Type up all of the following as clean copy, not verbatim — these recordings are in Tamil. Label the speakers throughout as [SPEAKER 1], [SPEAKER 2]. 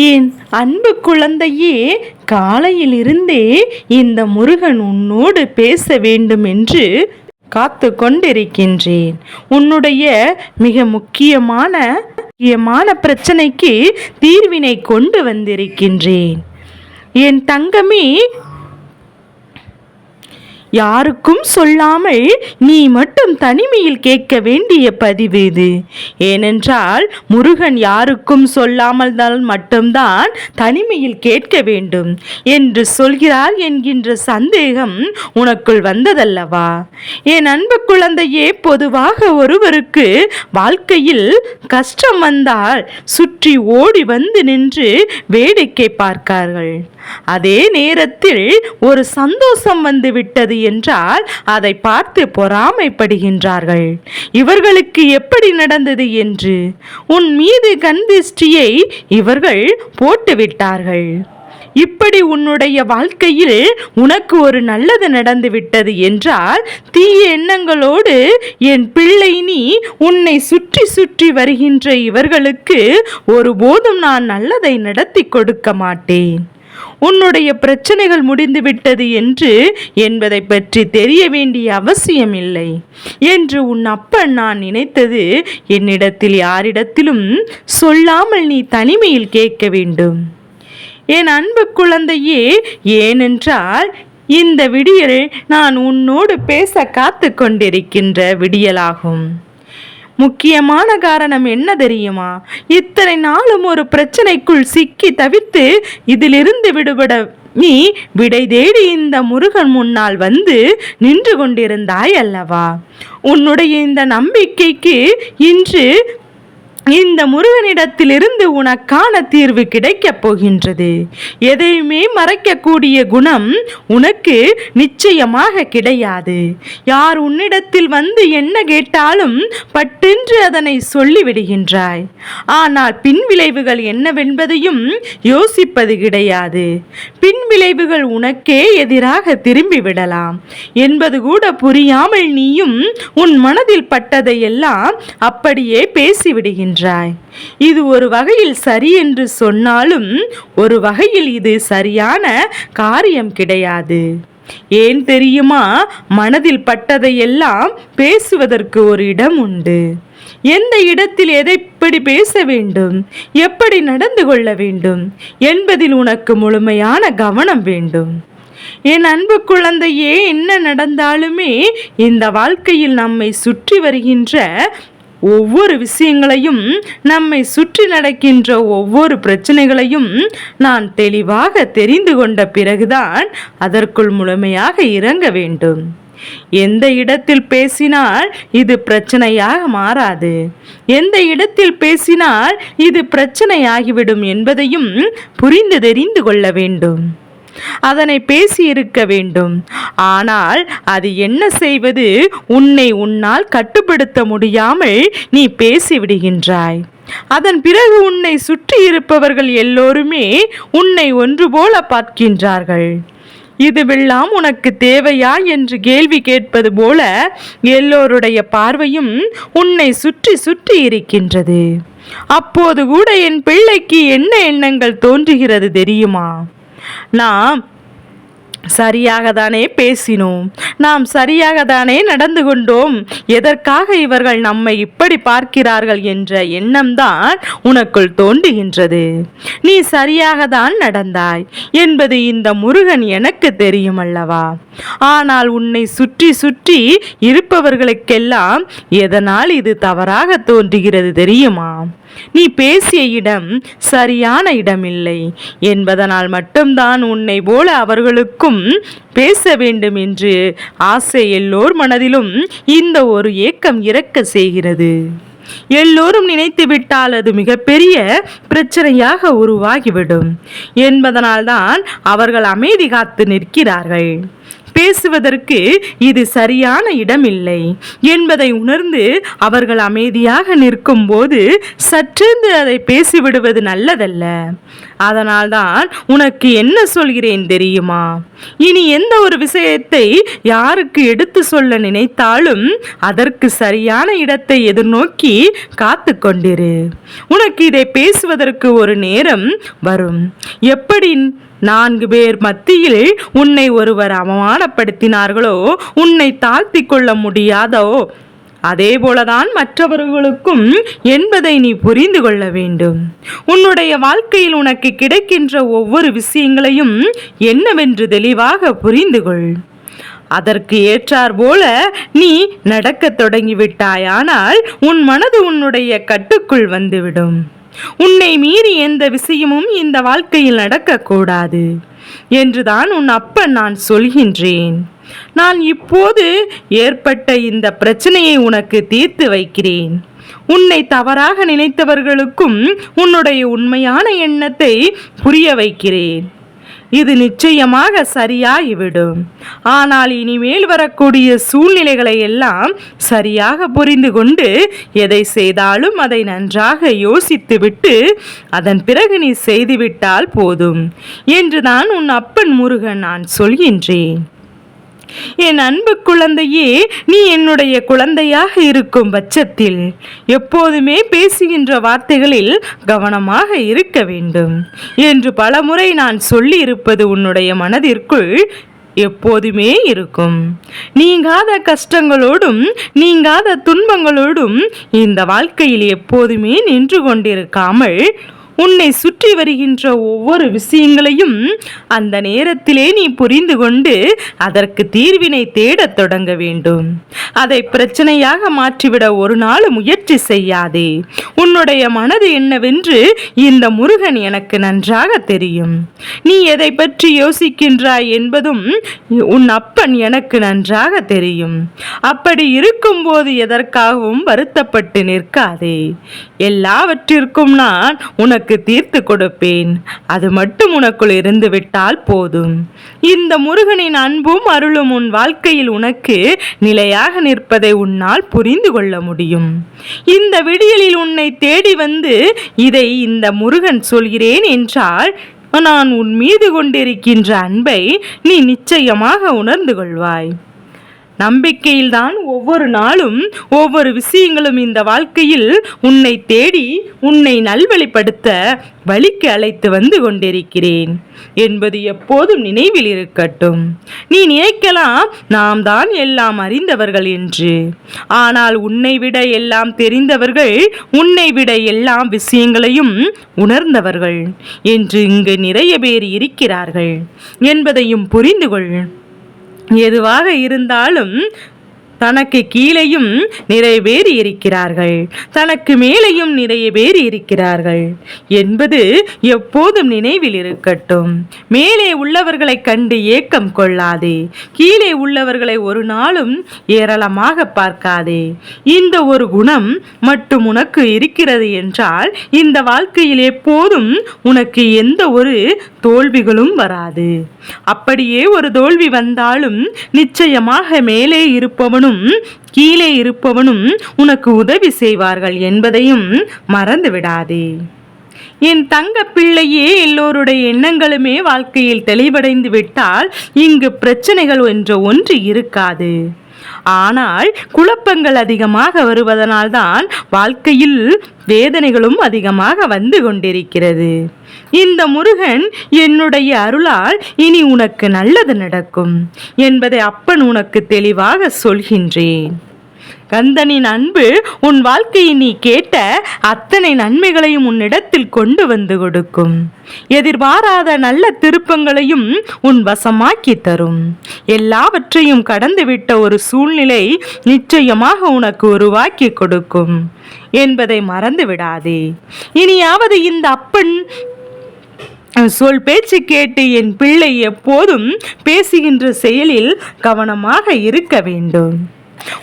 [SPEAKER 1] என் அன்பு குழந்தையே, காலையிலிருந்தே இந்த முருகன் உன்னோடு பேச வேண்டும் என்று காத்து கொண்டிருக்கின்றேன். உன்னுடைய மிக முக்கியமான பிரச்சனைக்கு தீர்வினை கொண்டு வந்திருக்கின்றேன். என் தங்கமே, யாருக்கும் சொல்லாமல் நீ மட்டும் தனிமையில் கேட்க வேண்டிய பதிவு இது. ஏனென்றால் முருகன் யாருக்கும் சொல்லாமல் தான் மட்டும்தான் தனிமையில் கேட்க வேண்டும் என்று சொல்கிறார் என்கின்ற சந்தேகம் உனக்குள் வந்ததல்லவா? என் அன்பு குழந்தையே, பொதுவாக ஒருவருக்கு வாழ்க்கையில் கஷ்டம் வந்தால் சுற்றி ஓடி வந்து நின்று வேடிக்கை பார்க்கார்கள். அதே நேரத்தில் ஒரு சந்தோஷம் வந்து விட்டது என்றால் அதை பார்த்து பொறாமைப்படுகின்றார்கள். இவர்களுக்கு எப்படி நடந்தது என்று உன் மீது கண் திருஷ்டியை இவர்கள் போட்டுவிட்டார்கள். இப்படி உன்னுடைய வாழ்க்கையில் உனக்கு ஒரு நல்லது நடந்து விட்டது என்றால் தீய எண்ணங்களோடு என் பிள்ளை நீ உன்னை சுற்றி சுற்றி வருகின்ற இவர்களுக்கு ஒருபோதும் நான் நல்லதை நடத்தி கொடுக்க மாட்டேன். உன்னுடைய பிரச்சனைகள் முடிந்துவிட்டது என்று என்பதை பற்றி தெரிய வேண்டிய அவசியம் இல்லை என்று உன் அப்பன் நான் நினைத்தது என்னிடத்தில் யாரிடத்திலும் சொல்லாமல் நீ தனிமையில் கேட்க வேண்டும். என் அன்பு குழந்தையே, ஏனென்றால் இந்த விடியல் நான் உன்னோடு பேச காத்து கொண்டிருக்கின்ற விடியலாகும். முக்கியமான காரணம் என்ன தெரியுமா? இத்தனை நாளும் ஒரு பிரச்சனைக்குள் சிக்கி தவித்து இதிலிருந்து விடுபட நீ விடை தேடி இந்த முருகன் முன்னால் வந்து நின்று கொண்டிருந்தாய் அல்லவா? உன்னுடைய இந்த நம்பிக்கைக்கு இன்று இந்த முருகனிடத்திலிருந்து உனக்கான தீர்வு கிடைக்கப் போகின்றது. எதையுமே மறைக்கக்கூடிய குணம் உனக்கு நிச்சயமாக கிடையாது. யார் உன்னிடத்தில் வந்து என்ன கேட்டாலும் பட்டென்று அதனை சொல்லிவிடுகின்றாய். ஆனால் பின்விளைவுகள் என்னவென்பதையும் யோசிப்பது கிடையாது. பின்விளைவுகள் உனக்கே எதிராக திரும்பிவிடலாம் என்பது கூட புரியாமல் நீயும் உன் மனதில் பட்டதையெல்லாம் அப்படியே பேசிவிடுகின்றாய். இது ஒரு வகையில் சரி என்று சொன்னாலும் ஒரு வகையில் இது சரியான காரியம் கிடையாது. ஏன் தெரியுமா? மனதில் பட்டதையெல்லாம் பேசுவதற்கு ஒரு இடம் உண்டு. எந்த இடத்தில் எதை பேச வேண்டும், எப்படி நடந்து கொள்ள வேண்டும் என்பதில் உனக்கு முழுமையான கவனம் வேண்டும். என் அன்பு குழந்தையே, என்ன நடந்தாலுமே இந்த வாழ்க்கையில் நம்மை சுற்றி வருகின்ற ஒவ்வொரு விஷயங்களையும், நம்மை சுற்றி நடக்கின்ற ஒவ்வொரு பிரச்சனைகளையும் நான் தெளிவாக தெரிந்து கொண்ட பிறகுதான் அதற்குள் முழுமையாக இறங்க வேண்டும். எந்த இடத்தில் பேசினால் இது பிரச்சனையாக மாறாது, எந்த இடத்தில் பேசினால் இது பிரச்சனையாகிவிடும் என்பதையும் புரிந்து தெரிந்து கொள்ள வேண்டும். அதனை பேசியிருக்க வேண்டும். ஆனால் அது என்ன செய்வது? உன்னால் கட்டுப்படுத்த முடியாமல் நீ பேசிவிடுகின்றாய். அதன் பிறகு உன்னை சுற்றி இருப்பவர்கள் எல்லோருமே உன்னை ஒன்று போல பார்க்கின்றார்கள். இதுவெல்லாம் உனக்கு தேவையா என்று கேள்வி கேட்பது போல எல்லோருடைய பார்வையும் உன்னை சுற்றி சுற்றி இருக்கின்றது. அப்போது கூட என் பிள்ளைக்கு என்ன எண்ணங்கள் தோன்றுகிறது தெரியுமா? நாம் சரியாக தானே பேசினோம், நாம் சரியாக தானே நடந்து கொண்டோம், எதற்காக இவர்கள் நம்மை இப்படி பார்க்கிறார்கள் என்ற எண்ணம்தான் உனக்குள் தோன்றுகின்றது. நீ சரியாக தான் நடந்தாய் என்பது இந்த முருகன் எனக்கு தெரியும் அல்லவா? ஆனால் உன்னை சுற்றி சுற்றி இருப்பவர்களுக்கெல்லாம் எதனால் இது தவறாக தோன்றுகிறது தெரியுமா? நீ பேசிய இடம் சரியான இடமில்லை என்பதனால் மட்டும்தான் உன்னை போல அவர்களுக்கும் பேச வேண்டும் என்று ஆசை எல்லோர் மனதிலும் இந்த ஒரு ஏக்கம் இறக்க செய்கிறது. எல்லோரும் நினைத்து விட்டால் அது மிகப்பெரிய பிரச்சனையாக உருவாகிவிடும் என்பதனால்தான் அவர்கள் அமைதி காத்து நிற்கிறார்கள். பேசுவதற்கு இது சரியான இடமில்லை என்பதை உணர்ந்து அவர்கள் அமைதியாக நிற்கும் போது சற்றென்று அதை பேசிவிடுவது நல்லதல்ல. அதனால்தான் உனக்கு என்ன சொல்கிறேன் தெரியுமா? இனி எந்த ஒரு விஷயத்தை யாருக்கு எடுத்து சொல்ல நினைத்தாலும் அதற்கு சரியான இடத்தை எதிர்நோக்கி காத்து கொண்டிரு. உனக்கு இதை பேசுவதற்கு ஒரு நேரம் வரும். எப்படி 4 பேர் மத்தியில் உன்னை ஒருவர் அவமானப்படுத்தினார்களோ, உன்னை தாழ்த்தி கொள்ள முடியாதோ, அதே போலதான் மற்றவர்களுக்கும் என்பதை நீ புரிந்து கொள்ள வேண்டும். உன்னுடைய வாழ்க்கையில் உனக்கு கிடைக்கின்ற ஒவ்வொரு விஷயங்களையும் என்னவென்று தெளிவாக புரிந்து கொள். அதற்கு ஏற்றார் போல நீ நடக்க தொடங்கிவிட்டாயானால் உன் மனது உன்னுடைய கட்டுக்குள் வந்துவிடும். உன்னை மீறி எந்த விஷயமும் இந்த வாழ்க்கையில் நடக்கக்கூடாது என்றுதான் உன் அப்பன் நான் சொல்கின்றேன். நான் இப்போது ஏற்பட்ட இந்த பிரச்சனையை உனக்கு தீர்த்து வைக்கிறேன். உன்னை தவறாக நினைத்தவர்களுக்கும் உன்னுடைய உண்மையான எண்ணத்தை புரிய வைக்கிறேன். இது நிச்சயமாக சரியாகிவிடும். ஆனால் இனிமேல் வரக்கூடிய சூழ்நிலைகளை எல்லாம் சரியாக புரிந்து கொண்டு எதை செய்தாலும் அதை நன்றாக யோசித்துவிட்டு அதன் பிறகு நீ செய்துவிட்டால் போதும் என்றுதான் உன் அப்பன் முருகன் நான் சொல்கின்றேன். என் அன்பு குழந்தையே, நீ என்னுடைய குழந்தையாக இருக்கும் பட்சத்தில் எப்போதுமே பேசுகின்ற வார்த்தைகளில் கவனமாக இருக்க வேண்டும் என்று பலமுறை நான் சொல்லி இருப்பது உன்னுடைய மனதிற்குள் எப்போதுமே இருக்கும். நீங்காத கஷ்டங்களோடும் நீங்காத துன்பங்களோடும் இந்த வாழ்க்கையில் எப்போதுமே நின்று கொண்டிருக்காமல் உன்னை சுற்றி வருகின்ற ஒவ்வொரு விஷயங்களையும் அந்த நேரத்திலே நீ புரிந்து கொண்டு அதற்கு தீர்வினை தேடத் தொடங்க வேண்டும். அதை பிரச்சனையாக மாற்றிவிட ஒரு நாள் முயற்சி செய்யாதே. உன்னுடைய மனது என்னவென்று இந்த முருகன் எனக்கு நன்றாக தெரியும். நீ எதை பற்றி யோசிக்கின்றாய் என்பதும் உன் அப்பன் எனக்கு நன்றாக தெரியும். அப்படி இருக்கும்போது எதற்காகவும் வருத்தப்பட்டு நிற்காதே. எல்லாவற்றிற்கும் நான் உனக்கு தீர்த்து கொடுப்பேன். அது மட்டும் உனக்குள் இருந்து விட்டால் போதும். இந்த முருகனின் அன்பும் அருளும் உன் வாழ்க்கையில் உனக்கு நிலையாக நிற்பதை உன்னால் புரிந்து கொள்ள முடியும். இந்த விடியலில் உன்னை தேடி வந்து இதை இந்த முருகன் சொல்கிறேன் என்றால் நான் உன் மீது கொண்டிருக்கின்ற அன்பை நீ நிச்சயமாக உணர்ந்து கொள்வாய். நம்பிக்கையில்தான் ஒவ்வொரு நாளும் ஒவ்வொரு விஷயங்களும் இந்த வாழ்க்கையில் உன்னை தேடி உன்னை நல்வழிப்படுத்த வழிக்கு அழைத்து வந்து கொண்டிருக்கிறேன் என்பது எப்போதும் நினைவில் இருக்கட்டும். நீ நினைக்கலாம் நாம் தான் எல்லாம் அறிந்தவர்கள் என்று. ஆனால் உன்னை விட எல்லாம் தெரிந்தவர்கள், உன்னை விட எல்லா விஷயங்களையும் உணர்ந்தவர்கள் என்று இங்கு நிறைய பேர் இருக்கிறார்கள் என்பதையும் புரிந்து கொள். எதுவாக இருந்தாலும் தனக்கு கீழேயும் நிறைய பேர் இருக்கிறார்கள், தனக்கு மேலேயும் நிறைய பேர் இருக்கிறார்கள் என்பது எப்போதும் நினைவில் இருக்கட்டும். மேலே உள்ளவர்களை கண்டு ஏக்கம் கொள்ளாதே. கீழே உள்ளவர்களை ஒரு நாளும் ஏளனமாக பார்க்காதே. இந்த ஒரு குணம் மட்டும் உனக்கு இருக்கிறது என்றால் இந்த வாழ்க்கையில் எப்போதும் உனக்கு எந்த ஒரு தோல்விகளும் வராது. அப்படியே ஒரு தோல்வி வந்தாலும் நிச்சயமாக மேலே இருப்பவனும் கீழே இருப்பவனும் உனக்கு உதவி செய்வார்கள் என்பதையும் மறந்து விடாதே. என் தங்க பிள்ளையே, எல்லோருடைய எண்ணங்களுமே வாழ்க்கையில் தெளிவடைந்து விட்டால் இங்கு பிரச்சனைகள் என்ற ஒன்று இருக்காது. ஆனால் குழப்பங்கள் அதிகமாக வருவதனால்தான் வாழ்க்கையில் வேதனைகளும் அதிகமாக வந்து கொண்டிருக்கிறது. இந்த முருகன் என்னுடைய அருளால் இனி உனக்கு நல்லது நடக்கும் என்பதை அப்பன் உனக்கு தெளிவாக சொல்கின்றேன். கந்தனின் அன்பு உன் வாழ்க்கையை நீ கேட்ட அத்தனை நன்மைகளையும் உன்னிடத்தில் கொண்டு வந்து கொடுக்கும். எதிர்பாராத நல்ல திருப்பங்களையும் உன் வசமாக்கி தரும். எல்லாவற்றையும் கடந்துவிட்ட ஒரு சூழ்நிலை நிச்சயமாக உனக்கு உருவாக்கி கொடுக்கும் என்பதை மறந்து விடாதே. இனியாவது இந்த அப்பன் சொல் பேச்சு கேட்டு என் பிள்ளை எப்போதும் பேசுகின்ற செயலில் கவனமாக இருக்க வேண்டும்.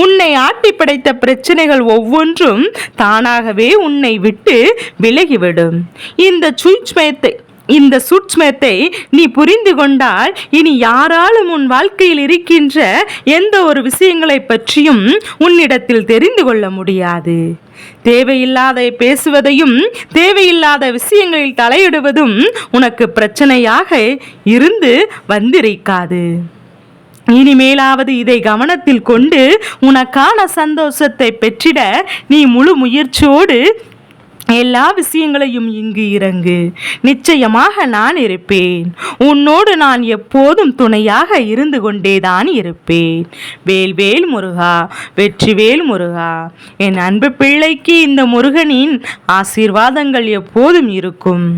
[SPEAKER 1] உன்னை ஆட்டி படைத்த பிரச்சனைகள் ஒவ்வொன்றும் தானாகவே உன்னை விட்டு விலகிவிடும். இந்த சூட்சுமத்தை இந்த சூட்சுமத்தை நீ புரிந்து கொண்டால் இனி யாராலும் உன் வாழ்க்கையில் இருக்கின்ற எந்த ஒரு விஷயங்களை பற்றியும் உன்னிடத்தில் தெரிந்து கொள்ள முடியாது. தேவையில்லாத பேசுவதையும் தேவையில்லாத விஷயங்களில் தலையிடுவதும் உனக்கு பிரச்சனையாக இருந்து வந்திருக்காது. இனிமேலாவது இதை கவனத்தில் கொண்டு உனக்கான சந்தோஷத்தை பெற்றிட நீ முழு முயற்சியோடு எல்லா விஷயங்களையும் இங்கு இறங்கு. நிச்சயமாக நான் இருப்பேன். உன்னோடு நான் எப்போதும் துணையாக இருந்து கொண்டேதான் இருப்பேன். வேல்வேல் முருகா, வெற்றிவேல் முருகா. என் அன்பு பிள்ளைக்கு இந்த முருகனின் ஆசீர்வாதங்கள் எப்போதும் இருக்கும்.